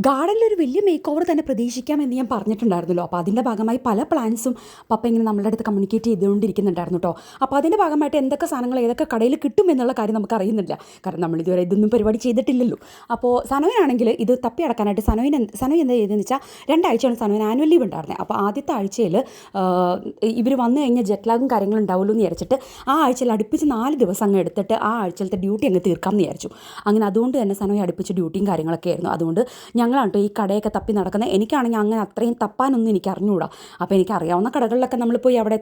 ഗാർഡനിലൊരു വലിയ make over തന്നെ പ്രതീക്ഷിക്കാമെന്ന് ഞാൻ പറഞ്ഞിട്ടുണ്ടായിരുന്നല്ലോ. അപ്പോൾ അതിൻ്റെ ഭാഗമായി പല പ്ലാൻസും പപ്പ ഇങ്ങനെ നമ്മളുടെ അടുത്ത് കമ്മ്യൂണിക്കേറ്റ് ചെയ്തുകൊണ്ടിരിക്കുന്നുണ്ടായിരുന്നു കേട്ടോ. അപ്പോൾ അതിൻ്റെ ഭാഗമായിട്ട് എന്തൊക്കെ സാധനങ്ങൾ ഏതൊക്കെ കടയിൽ കിട്ടും എന്നുള്ള കാര്യം നമുക്ക് അറിയുന്നില്ല. കാരണം നമ്മളിതുവരെ ഇതൊന്നും പരിപാടി ചെയ്തിട്ടില്ലല്ലോ. അപ്പോൾ സനോയിനാണെങ്കിൽ ഇത് തപ്പി അടക്കാനായിട്ട് സനോയ് എന്താ ചെയ്തതെന്ന് വെച്ചാൽ 2 ആഴ്ചയാണ് സനോയിന് ആനുവൽ ലീവ് ഉണ്ടായിരുന്നത്. അപ്പോൾ ആദ്യത്തെ ആഴ്ചയിൽ ഇവർ വന്നു കഴിഞ്ഞാൽ ജെറ്റ്ലാഗും കാര്യങ്ങളും ഉണ്ടാവുമല്ലോ എന്ന് വിചാരിച്ചിട്ട് ആ ആഴ്ചയിൽ അടുപ്പിച്ച് 4 ദിവസം അങ്ങ് എടുത്തിട്ട് ആ ആഴ്ചയിലത്തെ ഡ്യൂട്ടി അങ്ങ് തീർക്കാമെന്ന് വിചാരിച്ചു. അങ്ങനെ അതുകൊണ്ട് തന്നെ സനോയ് അടുപ്പിച്ച് ഡ്യൂട്ടിയും കാര്യങ്ങളൊക്കെ ആയിരുന്നു. അതുകൊണ്ട് ഞങ്ങളാണ് ഈ കടയൊക്കെ തപ്പി നടക്കുന്നത്. എനിക്കാണെങ്കിൽ അങ്ങനെ അത്രയും തപ്പാനൊന്നും എനിക്ക് അറിഞ്ഞുകൂടാ. അപ്പോൾ എനിക്കറിയാവുന്ന കടകളിലൊക്കെ നമ്മൾ പോയി അവിടെ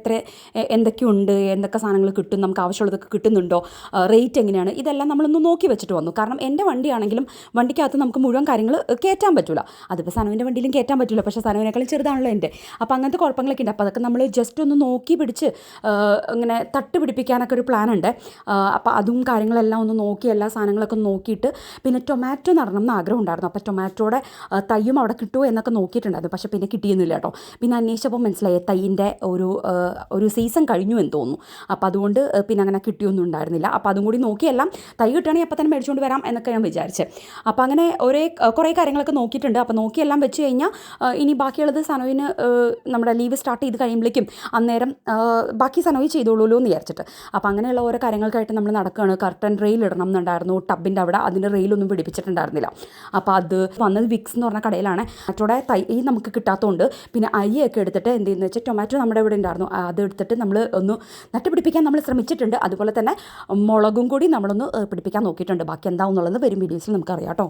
എന്തൊക്കെയുണ്ട്, എന്തൊക്കെ സാധനങ്ങൾ കിട്ടും, നമുക്ക് ആവശ്യമുള്ളതൊക്കെ കിട്ടുന്നുണ്ടോ, റേറ്റ് എങ്ങനെയാണ്, ഇതെല്ലാം നമ്മളൊന്ന് നോക്കി വെച്ചിട്ട് വന്നു. കാരണം എൻ്റെ വണ്ടിയാണെങ്കിലും വണ്ടിക്കകത്ത് നമുക്ക് മുഴുവൻ കാര്യങ്ങൾ കയറ്റാൻ പറ്റില്ല. അതിപ്പോൾ സനുവിൻ്റെ വണ്ടിയിലും കയറ്റാൻ പറ്റില്ല. പക്ഷേ സനുവിനേക്കാളും ചെറുതാണല്ലോ എൻ്റെ. അപ്പോൾ അങ്ങനത്തെ കുഴപ്പങ്ങളൊക്കെ ഉണ്ട്. അപ്പോൾ അതൊക്കെ നമ്മൾ ജസ്റ്റ് ഒന്ന് നോക്കി പിടിച്ച് ഇങ്ങനെ തട്ട് പിടിപ്പിക്കാനൊക്കെ ഒരു പ്ലാൻ ഉണ്ട്. അപ്പോൾ അതും കാര്യങ്ങളെല്ലാം ഒന്ന് നോക്കി എല്ലാ സാധനങ്ങളൊക്കെ നോക്കിയിട്ട് പിന്നെ ടൊമാറ്റോ നടണം എന്ന് ആഗ്രഹം ഉണ്ടായിരുന്നു. അപ്പോൾ ടൊമാറ്റോയുടെ തയ്യും അവിടെ കിട്ടുമോ എന്നൊക്കെ നോക്കിയിട്ടുണ്ടായിരുന്നു. പക്ഷേ പിന്നെ കിട്ടിയൊന്നുമില്ല കേട്ടോ. പിന്നെ അന്വേഷിച്ചപ്പോൾ മനസ്സിലായി തയ്യിൻ്റെ ഒരു സീസൺ കഴിഞ്ഞു എന്ന് തോന്നുന്നു. അപ്പോൾ അതുകൊണ്ട് പിന്നെ അങ്ങനെ കിട്ടിയൊന്നും ഉണ്ടായിരുന്നില്ല. അപ്പോൾ അതും കൂടി നോക്കിയെല്ലാം തൈ കിട്ടുകയാണെങ്കിൽ അപ്പോൾ തന്നെ മേടിച്ചുകൊണ്ട് വരാം എന്നൊക്കെ ഞാൻ വിചാരിച്ചത്. അപ്പോൾ അങ്ങനെ കുറേ കാര്യങ്ങളൊക്കെ നോക്കിയിട്ടുണ്ട്. അപ്പോൾ നോക്കിയെല്ലാം വെച്ച് കഴിഞ്ഞാൽ ഇനി ബാക്കിയുള്ളത് സനോയിന് നമ്മുടെ ലീവ് സ്റ്റാർട്ട് ചെയ്ത് കഴിയുമ്പോഴേക്കും അന്നേരം ബാക്കി സനോയി ചെയ്തോളൂല്ലോ എന്ന് വിചാരിച്ചിട്ട്. അപ്പോൾ അങ്ങനെയുള്ള ഓരോ കാര്യങ്ങൾക്കായിട്ട് നമ്മൾ നടക്കുകയാണ്. കർട്ടൻ റെയിൽ ഇടണം എന്നുണ്ടായിരുന്നു ടബിൻ്റെ അവിടെ. അതിൻ്റെ റെയിലൊന്നും പിടിപ്പിച്ചിട്ടുണ്ടായിരുന്നില്ല. അപ്പോൾ അത് വന്നത് വിക്സ് എന്ന് പറഞ്ഞ കടയിലാണ്. ടൊമാറ്റോയുടെ തൈ നമുക്ക് കിട്ടാത്തതുകൊണ്ട് പിന്നെ അരിയൊക്കെ എടുത്തിട്ട് എന്ത് ചെയ്യുന്നത് വെച്ചാൽ ടൊമാറ്റോ നമ്മുടെ ഇവിടെ ഉണ്ടായിരുന്നു, അത് എടുത്തിട്ട് നമ്മൾ ഒന്ന് നട്ടുപിടിപ്പിക്കാൻ നമ്മൾ ശ്രമിച്ചിട്ടുണ്ട്. അതുപോലെ തന്നെ മുളകും കൂടി നമ്മളൊന്ന് പിടിപ്പിക്കാൻ നോക്കിയിട്ടുണ്ട്. ബാക്കി എന്താവുന്നുള്ളത് വരും വീഡിയോസിൽ നമുക്കറിയാം കേട്ടോ.